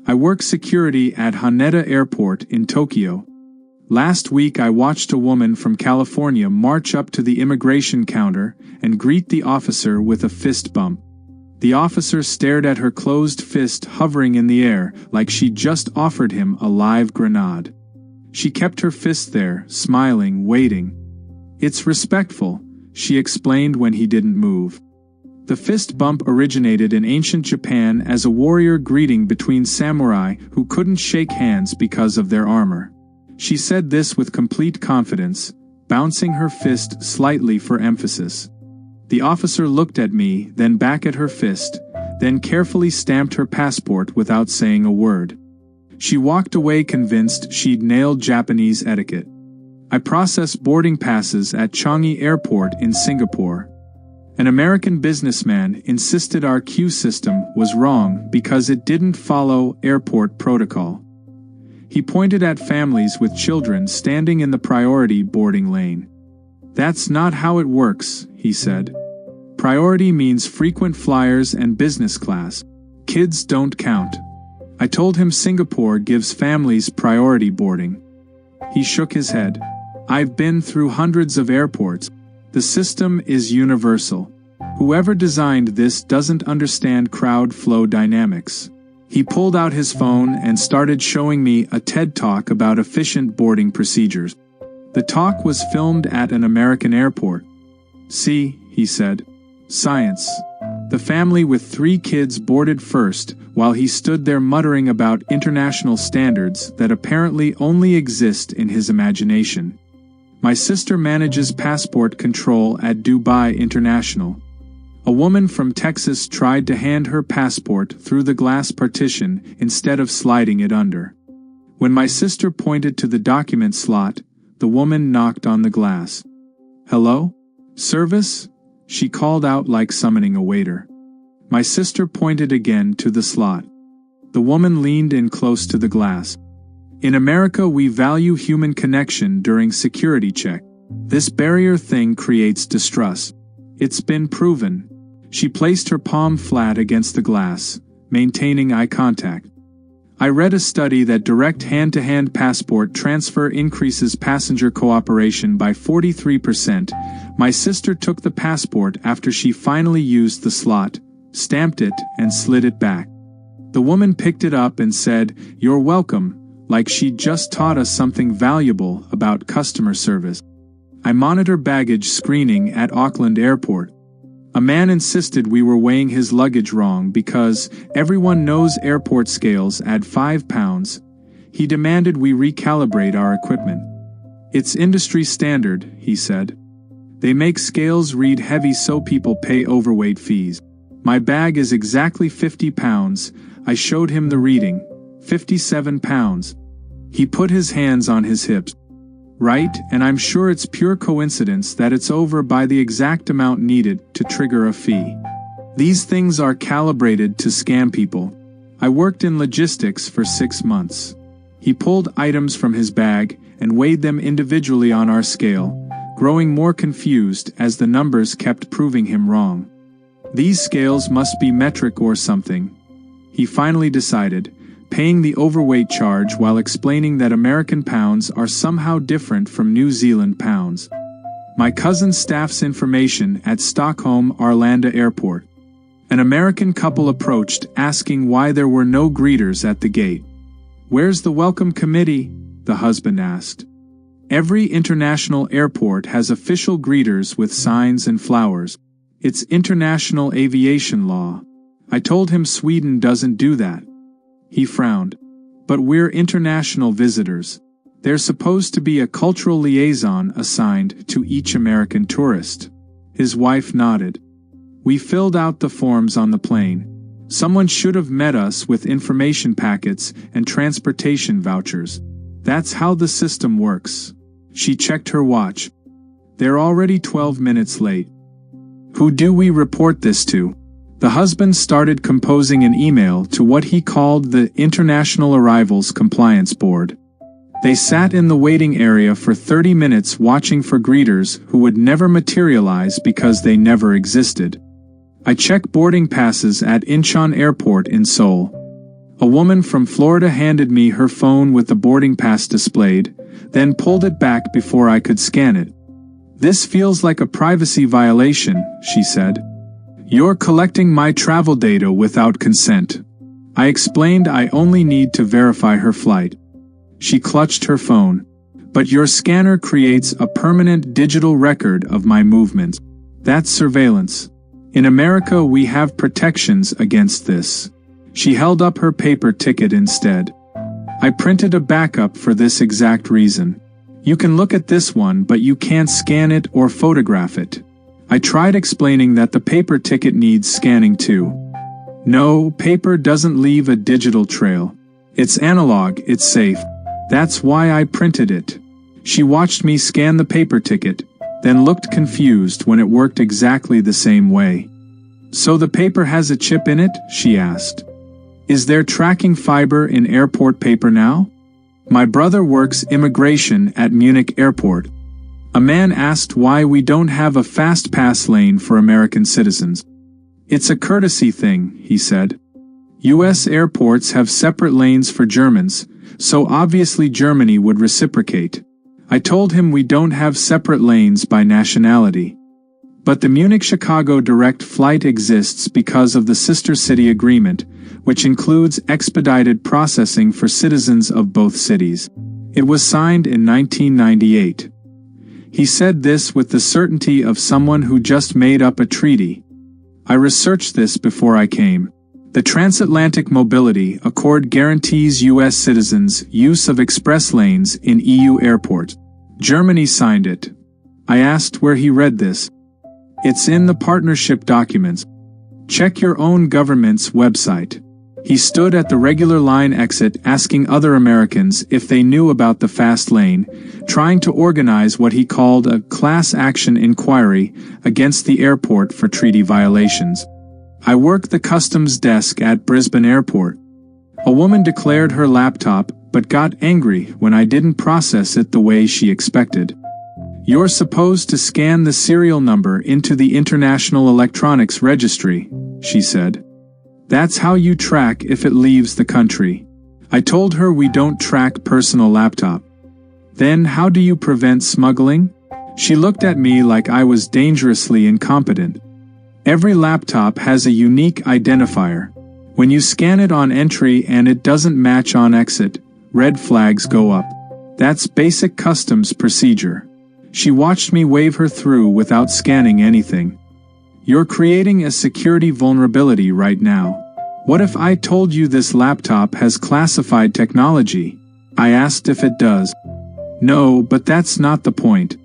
I work security at Haneda Airport in Tokyo. Last week I watched a woman from California march up to the immigration counter and greet the officer with a fist bump. The officer stared at her closed fist hovering in the air like she'd just offered him a live grenade. She kept her fist there, smiling, waiting. "It's respectful," she explained when he didn't move. The fist bump originated in ancient Japan as a warrior greeting between samurai who couldn't shake hands because of their armor. She said this with complete confidence, bouncing her fist slightly for emphasis. The officer looked at me, then back at her fist, then carefully stamped her passport without saying a word. She walked away convinced she'd nailed Japanese etiquette. I processed boarding passes at Changi Airport in Singapore. An American businessman insisted our queue system was wrong because it didn't follow airport protocol. He pointed at families with children standing in the priority boarding lane. "That's not how it works," he said. "Priority means frequent flyers and business class. Kids don't count." I told him Singapore gives families priority boarding. He shook his head. "I've been through hundreds of airports. The system is universal. Whoever designed this doesn't understand crowd flow dynamics." He pulled out his phone and started showing me a TED Talk about efficient boarding procedures. The talk was filmed at an American airport. "See," he said. "Science." The family with 3 kids boarded first, while he stood there muttering about international standards that apparently only exist in his imagination. My sister manages passport control at Dubai International. A woman from Texas tried to hand her passport through the glass partition instead of sliding it under. When my sister pointed to the document slot, the woman knocked on the glass. "Hello? Service?" she called out like summoning a waiter. My sister pointed again to the slot. The woman leaned in close to the glass. "In America we value human connection during security check. This barrier thing creates distrust. It's been proven." She placed her palm flat against the glass, maintaining eye contact. "I read a study that direct hand-to-hand passport transfer increases passenger cooperation by 43%. My sister took the passport after she finally used the slot, stamped it, and slid it back. The woman picked it up and said, 'You're welcome,' like she'd just taught us something valuable about customer service. I monitor baggage screening at Auckland Airport. A man insisted we were weighing his luggage wrong because everyone knows airport scales add 5 pounds. He demanded we recalibrate our equipment. "It's industry standard," he said. "They make scales read heavy so people pay overweight fees. My bag is exactly 50 pounds. I showed him the reading. 57 pounds. He put his hands on his hips. Right, and I'm sure it's pure coincidence that it's over by the exact amount needed to trigger a fee. These things are calibrated to scam people. I worked in logistics for 6 months." He pulled items from his bag and weighed them individually on our scale, growing more confused as the numbers kept proving him wrong. "These scales must be metric or something," he finally decided, paying the overweight charge while explaining that American pounds are somehow different from New Zealand pounds. My cousin staffs information at Stockholm Arlanda Airport. An American couple approached asking why there were no greeters at the gate. "Where's the welcome committee?" the husband asked. "Every international airport has official greeters with signs and flowers. It's international aviation law." I told him Sweden doesn't do that. He frowned. "But we're international visitors. There's supposed to be a cultural liaison assigned to each American tourist." His wife nodded. "We filled out the forms on the plane. Someone should have met us with information packets and transportation vouchers. That's how the system works." She checked her watch. "They're already 12 minutes late. Who do we report this to?" The husband started composing an email to what he called the International Arrivals Compliance Board. They sat in the waiting area for 30 minutes watching for greeters who would never materialize because they never existed. I check boarding passes at Incheon Airport in Seoul. A woman from Florida handed me her phone with the boarding pass displayed, then pulled it back before I could scan it. "This feels like a privacy violation," she said. "You're collecting my travel data without consent." I explained I only need to verify her flight. She clutched her phone. "But your scanner creates a permanent digital record of my movements. That's surveillance. In America we have protections against this." She held up her paper ticket instead. "I printed a backup for this exact reason. You can look at this one, but you can't scan it or photograph it." I tried explaining that the paper ticket needs scanning too. "No, paper doesn't leave a digital trail. It's analog, it's safe. That's why I printed it." She watched me scan the paper ticket, then looked confused when it worked exactly the same way. "So the paper has a chip in it?" she asked. "Is there tracking fiber in airport paper now?" "My brother works immigration at Munich airport." A man asked why we don't have a fast pass lane for American citizens. "It's a courtesy thing," he said. "U.S. airports have separate lanes for Germans, so obviously Germany would reciprocate." I told him we don't have separate lanes by nationality. But the Munich-Chicago direct flight exists because of the Sister City Agreement, which includes expedited processing for citizens of both cities. It was signed in 1998. He said this with the certainty of someone who just made up a treaty. I researched this before I came. The Transatlantic Mobility Accord guarantees U.S. citizens use of express lanes in EU airports. Germany signed it. I asked where he read this. "It's in the partnership documents. Check your own government's website." He stood at the regular line exit asking other Americans if they knew about the fast lane, trying to organize what he called a class action inquiry against the airport for treaty violations. I work the customs desk at Brisbane Airport. A woman declared her laptop but got angry when I didn't process it the way she expected. "You're supposed to scan the serial number into the International Electronics Registry," she said. "That's how you track if it leaves the country." I told her we don't track personal laptop. "Then how do you prevent smuggling?" She looked at me like I was dangerously incompetent. "Every laptop has a unique identifier. When you scan it on entry and it doesn't match on exit, red flags go up. That's basic customs procedure." She watched me wave her through without scanning anything. "You're creating a security vulnerability right now. What if I told you this laptop has classified technology?" I asked if it does. "No, but that's not the point.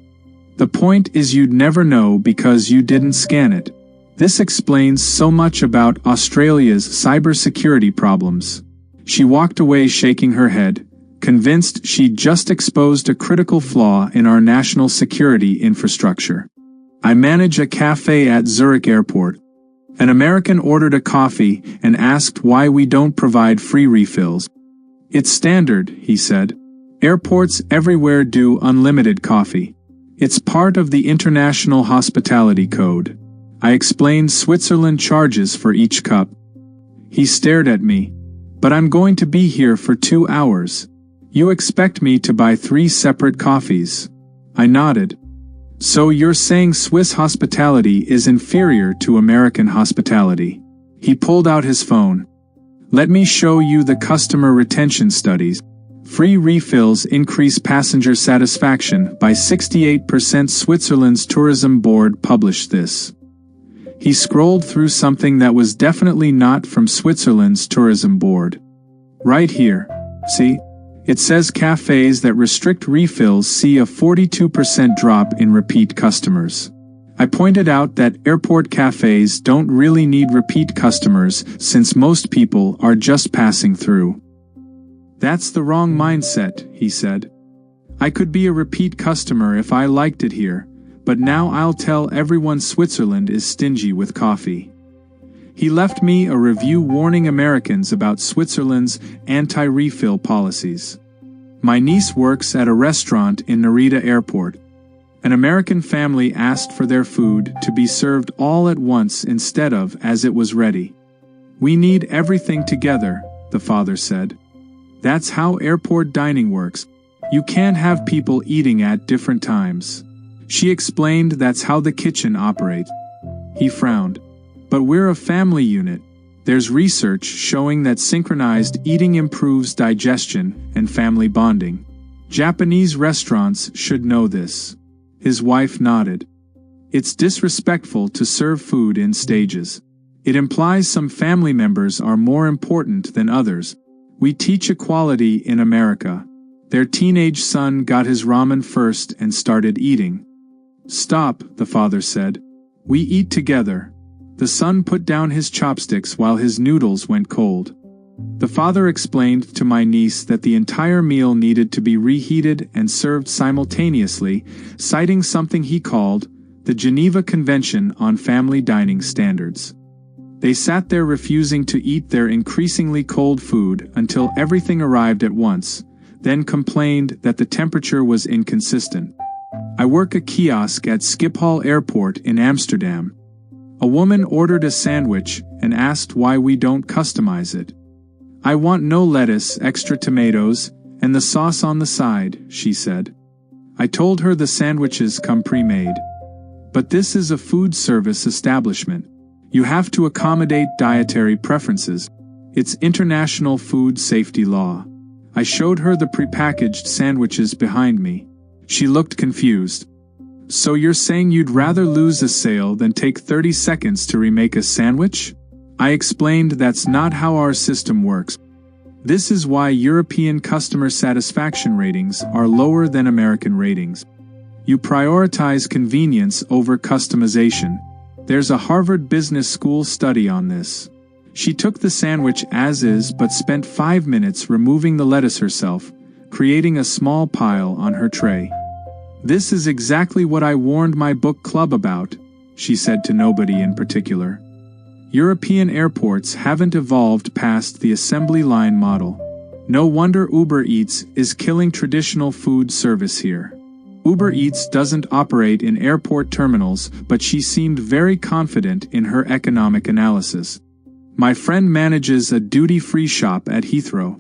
The point is you'd never know because you didn't scan it." This explains so much about Australia's cybersecurity problems. She walked away shaking her head, convinced she'd just exposed a critical flaw in our national security infrastructure. I manage a cafe at Zurich Airport. An American ordered a coffee and asked why we don't provide free refills. "It's standard," he said. "Airports everywhere do unlimited coffee. It's part of the International Hospitality Code." I explained Switzerland charges for each cup. He stared at me. "But I'm going to be here for 2 hours. You expect me to buy 3 separate coffees?" I nodded. "So you're saying Swiss hospitality is inferior to American hospitality?" He pulled out his phone. "Let me show you the customer retention studies. Free refills increase passenger satisfaction by 68%. Switzerland's tourism board published this." He scrolled through something that was definitely not from Switzerland's tourism board. "Right here. See? It says cafes that restrict refills see a 42% drop in repeat customers." I pointed out that airport cafes don't really need repeat customers since most people are just passing through. "That's the wrong mindset," he said. "I could be a repeat customer if I liked it here, but now I'll tell everyone Switzerland is stingy with coffee." He left me a review warning Americans about Switzerland's anti-refill policies. My niece works at a restaurant in Narita Airport. An American family asked for their food to be served all at once instead of as it was ready. "We need everything together," the father said. That's how airport dining works. You can't have people eating at different times. She explained that's how the kitchen operates. He frowned. But we're a family unit. There's research showing that synchronized eating improves digestion and family bonding. Japanese restaurants should know this. His wife nodded. It's disrespectful to serve food in stages. It implies some family members are more important than others. We teach equality in America. Their teenage son got his ramen first and started eating. Stop, the father said. We eat together. The son put down his chopsticks while his noodles went cold. The father explained to my niece that the entire meal needed to be reheated and served simultaneously, citing something he called the Geneva Convention on Family Dining Standards. They sat there refusing to eat their increasingly cold food until everything arrived at once, then complained that the temperature was inconsistent. I work a kiosk at Schiphol Airport in Amsterdam. A woman ordered a sandwich and asked why we don't customize it. I want no lettuce, extra tomatoes, and the sauce on the side, she said. I told her the sandwiches come pre-made. But this is a food service establishment. You have to accommodate dietary preferences. It's international food safety law. I showed her the prepackaged sandwiches behind me. She looked confused. So you're saying you'd rather lose a sale than take 30 seconds to remake a sandwich? I explained that's not how our system works. This is why European customer satisfaction ratings are lower than American ratings. You prioritize convenience over customization. There's a Harvard Business School study on this. She took the sandwich as is but spent 5 minutes removing the lettuce herself, creating a small pile on her tray. This is exactly what I warned my book club about, she said to nobody in particular. European airports haven't evolved past the assembly line model. No wonder Uber Eats is killing traditional food service here. Uber Eats doesn't operate in airport terminals, but she seemed very confident in her economic analysis. My friend manages a duty-free shop at Heathrow.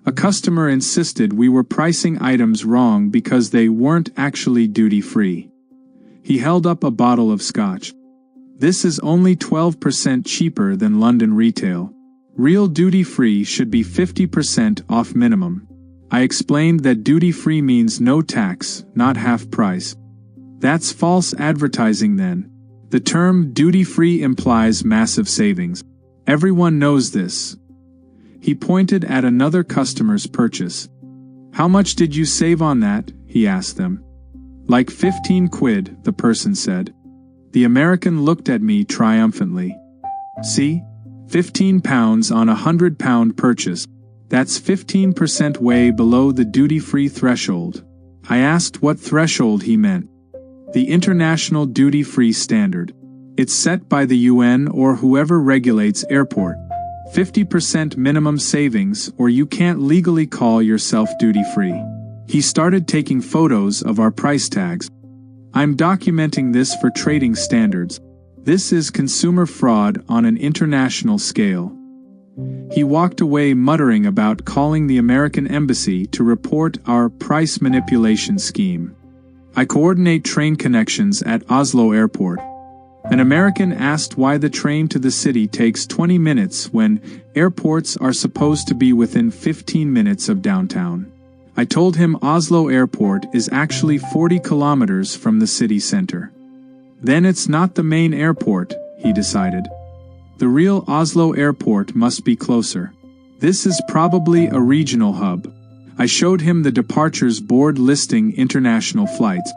A customer insisted we were pricing items wrong because they weren't actually duty-free. He held up a bottle of scotch. This is only 12% cheaper than London retail. Real duty-free should be 50% off minimum. I explained that duty-free means no tax, not half price. That's false advertising then. The term duty-free implies massive savings. Everyone knows this. He pointed at another customer's purchase. How much did you save on that? He asked them. Like 15 quid, the person said. The American looked at me triumphantly. See? 15 pounds on a £100 purchase. That's 15% way below the duty-free threshold. I asked what threshold he meant. The international duty-free standard. It's set by the UN or whoever regulates airport. 50% minimum savings or you can't legally call yourself duty-free. He started taking photos of our price tags. I'm documenting this for trading standards. This is consumer fraud on an international scale. He walked away muttering about calling the American embassy to report our price manipulation scheme. I coordinate train connections at Oslo Airport. An American asked why the train to the city takes 20 minutes when airports are supposed to be within 15 minutes of downtown. I told him Oslo Airport is actually 40 kilometers from the city center. Then it's not the main airport, he decided. The real Oslo Airport must be closer. This is probably a regional hub. I showed him the departures board listing international flights.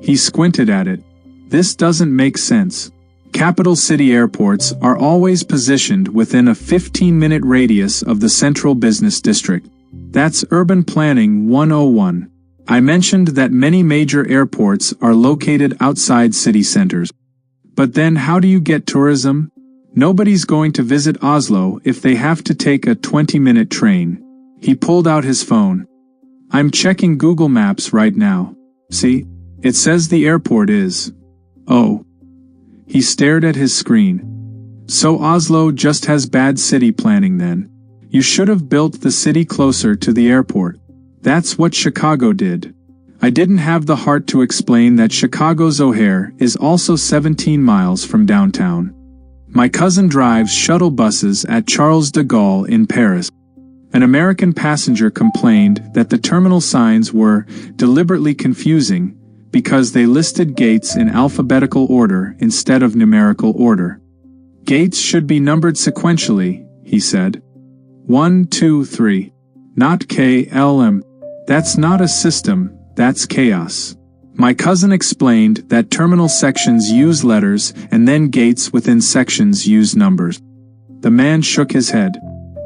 He squinted at it. This doesn't make sense. Capital city airports are always positioned within a 15-minute radius of the central business district. That's urban planning 101. I mentioned that many major airports are located outside city centers. But then how do you get tourism? Nobody's going to visit Oslo if they have to take a 20-minute train. He pulled out his phone. I'm checking Google Maps right now. See? It says the airport is. Oh. He stared at his screen. So Oslo just has bad city planning then. You should have built the city closer to the airport. That's what Chicago did. I didn't have the heart to explain that Chicago's O'Hare is also 17 miles from downtown. My cousin drives shuttle buses at Charles de Gaulle in Paris. An American passenger complained that the terminal signs were deliberately confusing because they listed gates in alphabetical order instead of numerical order. Gates should be numbered sequentially, he said. 1, 2, 3. Not KLM. That's not a system, that's chaos. My cousin explained that terminal sections use letters and then gates within sections use numbers. The man shook his head.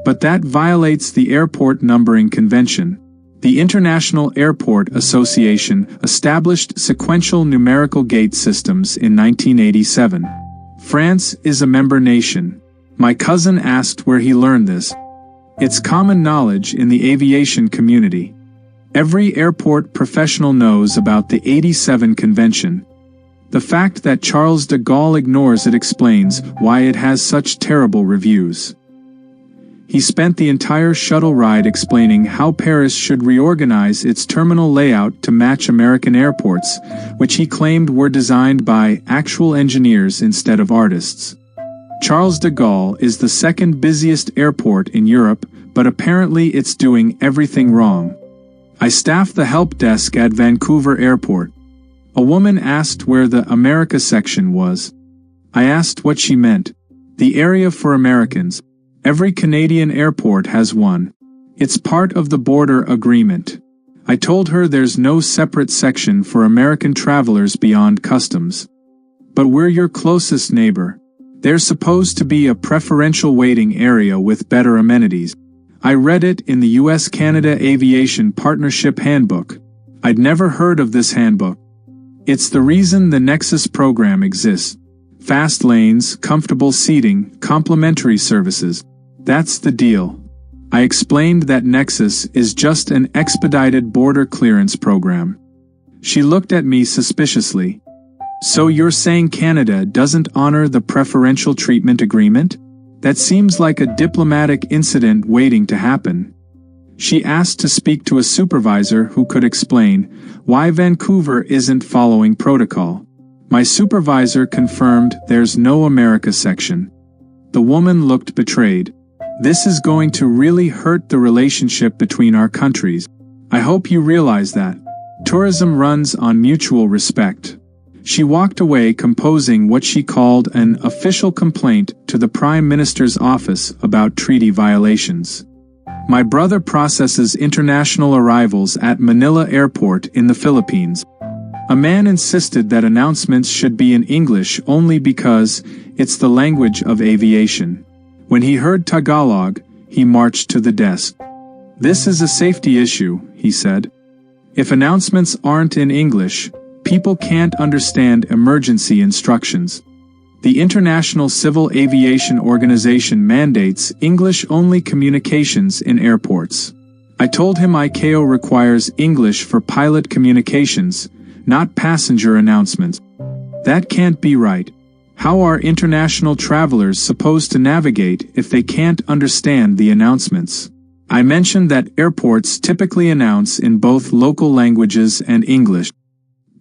But that violates the airport numbering convention. The International Airport Association established sequential numerical gate systems in 1987. France is a member nation. My cousin asked where he learned this. It's common knowledge in the aviation community. Every airport professional knows about the 87 convention. The fact that Charles de Gaulle ignores it explains why it has such terrible reviews. He spent the entire shuttle ride explaining how Paris should reorganize its terminal layout to match American airports, which he claimed were designed by actual engineers instead of artists. Charles de Gaulle is the second busiest airport in Europe, but apparently it's doing everything wrong. I staff the help desk at Vancouver Airport. A woman asked where the America section was. I asked what she meant. The area for Americans. Every Canadian airport has one. It's part of the border agreement. I told her there's no separate section for American travelers beyond customs. But we're your closest neighbor. There's supposed to be a preferential waiting area with better amenities. I read it in the US-Canada Aviation Partnership Handbook. I'd never heard of this handbook. It's the reason the Nexus program exists. Fast lanes, comfortable seating, complimentary services. That's the deal. I explained that Nexus is just an expedited border clearance program. She looked at me suspiciously. So you're saying Canada doesn't honor the preferential treatment agreement? That seems like a diplomatic incident waiting to happen. She asked to speak to a supervisor who could explain why Vancouver isn't following protocol. My supervisor confirmed there's no America section. The woman looked betrayed. This is going to really hurt the relationship between our countries. I hope you realize that. Tourism runs on mutual respect. She walked away composing what she called an official complaint to the Prime Minister's office about treaty violations. My brother processes international arrivals at Manila Airport in the Philippines. A man insisted that announcements should be in English only because it's the language of aviation. When he heard Tagalog, he marched to the desk. This is a safety issue, he said. If announcements aren't in English, people can't understand emergency instructions. The International Civil Aviation Organization mandates English-only communications in airports. I told him ICAO requires English for pilot communications, not passenger announcements. That can't be right. How are international travelers supposed to navigate if they can't understand the announcements? I mentioned that airports typically announce in both local languages and English.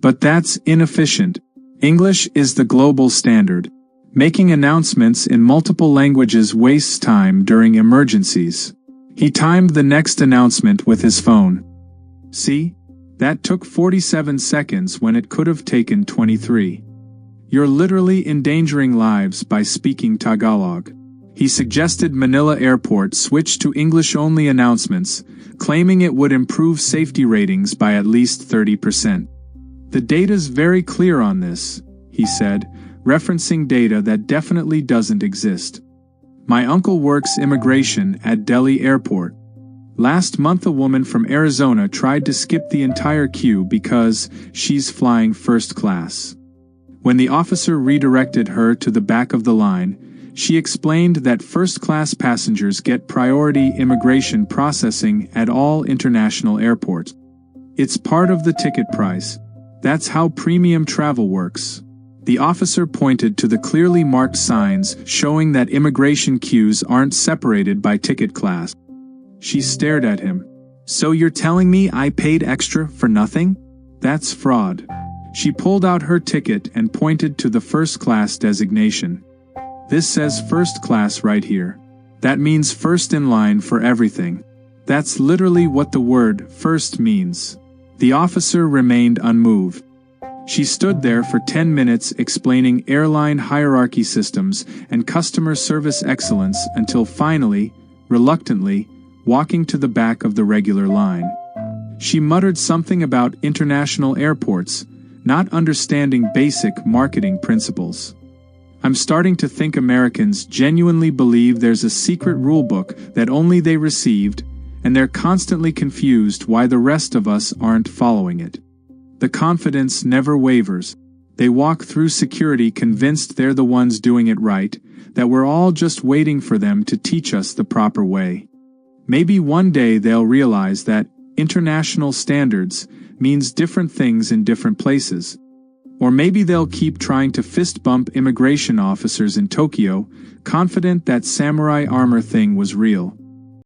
But that's inefficient. English is the global standard. Making announcements in multiple languages wastes time during emergencies. He timed the next announcement with his phone. See? That took 47 seconds when it could have taken 23. You're literally endangering lives by speaking Tagalog. He suggested Manila Airport switch to English-only announcements, claiming it would improve safety ratings by at least 30%. The data's very clear on this, he said, referencing data that definitely doesn't exist. My uncle works immigration at Delhi Airport. Last month a woman from Arizona tried to skip the entire queue because she's flying first class. When the officer redirected her to the back of the line, she explained that first-class passengers get priority immigration processing at all international airports. It's part of the ticket price. That's how premium travel works. The officer pointed to the clearly marked signs showing that immigration queues aren't separated by ticket class. She stared at him. "So you're telling me I paid extra for nothing? That's fraud." She pulled out her ticket and pointed to the first class designation. "This says first class right here. That means first in line for everything." That's literally what the word first means. The officer remained unmoved. She stood there for 10 minutes explaining airline hierarchy systems and customer service excellence until finally, reluctantly, walking to the back of the regular line. She muttered something about international airports, not understanding basic marketing principles. "I'm starting to think Americans genuinely believe there's a secret rulebook that only they received, and they're constantly confused why the rest of us aren't following it." The confidence never wavers. They walk through security convinced they're the ones doing it right, that we're all just waiting for them to teach us the proper way. Maybe one day they'll realize that international standards means different things in different places. Or maybe they'll keep trying to fist bump immigration officers in Tokyo, confident that samurai armor thing was real.